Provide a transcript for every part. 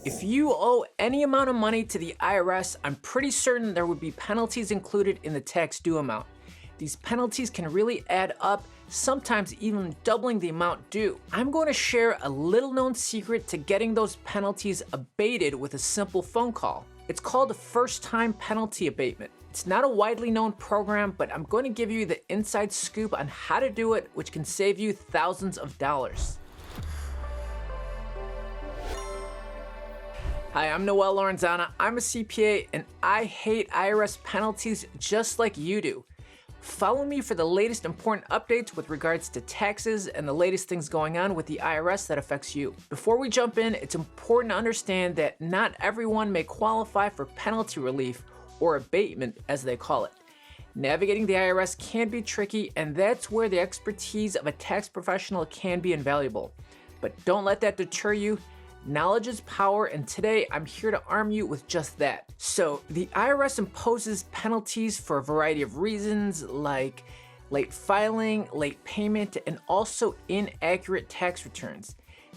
If you owe any amount of money to the IRS, I'm pretty certain there would be penalties included in the tax due amount. These penalties can really add up, sometimes even doubling the amount due. I'm going to share a little known secret to getting those penalties abated with a simple phone call. It's called a First-Time Penalty Abatement. It's not a widely known program, but I'm going to give you the inside scoop on how to do it, which can save you thousands of dollars. Hi, I'm Noel Lorenzana. I'm a CPA and I hate IRS penalties just like you do. Follow me for the latest important updates with regards to taxes and the latest things going on with the IRS that affects you. Before we jump in, it's important to understand that not everyone may qualify for penalty relief or abatement as they call it. Navigating the IRS can be tricky, and that's where the expertise of a tax professional can be invaluable. But don't let that deter you. Knowledge is power, and today I'm here to arm you with just that. So the IRS imposes penalties for a variety of reasons like late filing, late payment, and also inaccurate tax returns.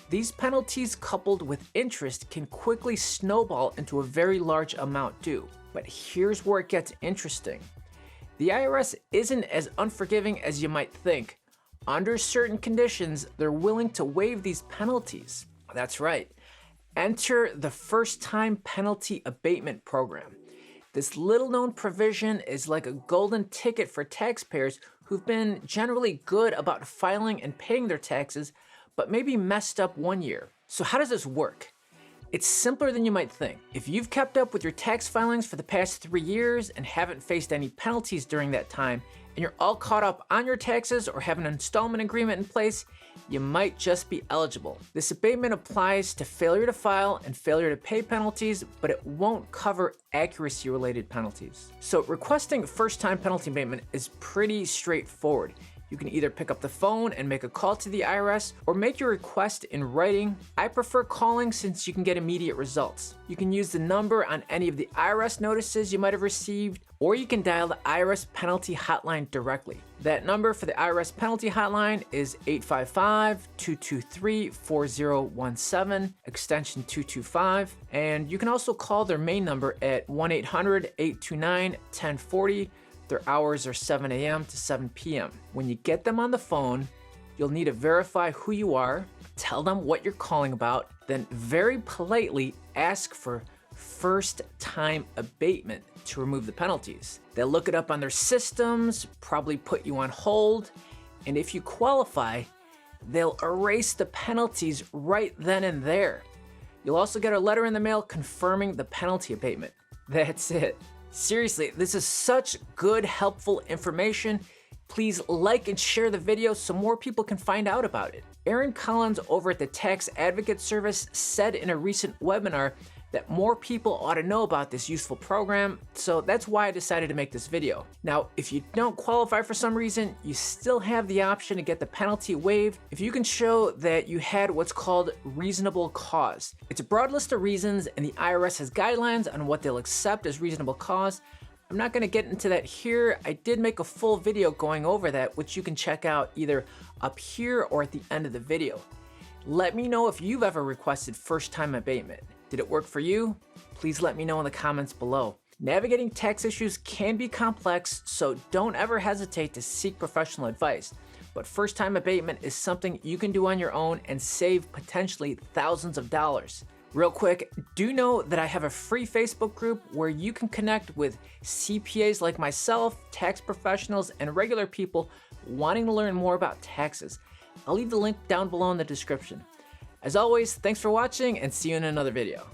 These penalties coupled with interest can quickly snowball into a very large amount due. But here's where it gets interesting. The IRS isn't as unforgiving as you might think. Under certain conditions, they're willing to waive these penalties. That's right. Enter the First-Time Penalty Abatement program. This little-known provision is like a golden ticket for taxpayers who've been generally good about filing and paying their taxes, but maybe messed up one year. So how does this work? It's simpler than you might think. If you've kept up with your tax filings for the past 3 years and haven't faced any penalties during that time, and you're all caught up on your taxes or have an installment agreement in place, you might just be eligible. This abatement applies to failure to file and failure to pay penalties, but it won't cover accuracy-related penalties. So requesting first-time penalty abatement is pretty straightforward. You can either pick up the phone and make a call to the IRS or make your request in writing. I prefer calling since you can get immediate results. You can use the number on any of the IRS notices you might have received, or you can dial the IRS penalty hotline directly. That number for the IRS penalty hotline is 855-223-4017, extension 225. And you can also call their main number at 1-800-829-1040. Their hours are 7 a.m. to 7 p.m. When you get them on the phone, you'll need to verify who you are, tell them what you're calling about, then very politely ask for first-time abatement to remove the penalties. They'll look it up on their systems, probably put you on hold, and if you qualify, they'll erase the penalties right then and there. You'll also get a letter in the mail confirming the penalty abatement. That's it. Seriously, this is such good, helpful information. Please like and share the video so more people can find out about it. Aaron Collins over at the Tax Advocate Service said in a recent webinar that more people ought to know about this useful program, so that's why I decided to make this video. Now, if you don't qualify for some reason, you still have the option to get the penalty waived if you can show that you had what's called reasonable cause. It's a broad list of reasons, and the IRS has guidelines on what they'll accept as reasonable cause. I'm not going to get into that here. I did make a full video going over that, which you can check out either up here or at the end of the video. Let me know if you've ever requested first-time abatement. Did it work for you? Please let me know in the comments below. Navigating tax issues can be complex, so don't ever hesitate to seek professional advice. But first-time abatement is something you can do on your own and save potentially thousands of dollars. Real quick, do know that I have a free Facebook group where you can connect with CPAs like myself, tax professionals, and regular people wanting to learn more about taxes. I'll leave the link down below in the description. As always, thanks for watching and see you in another video.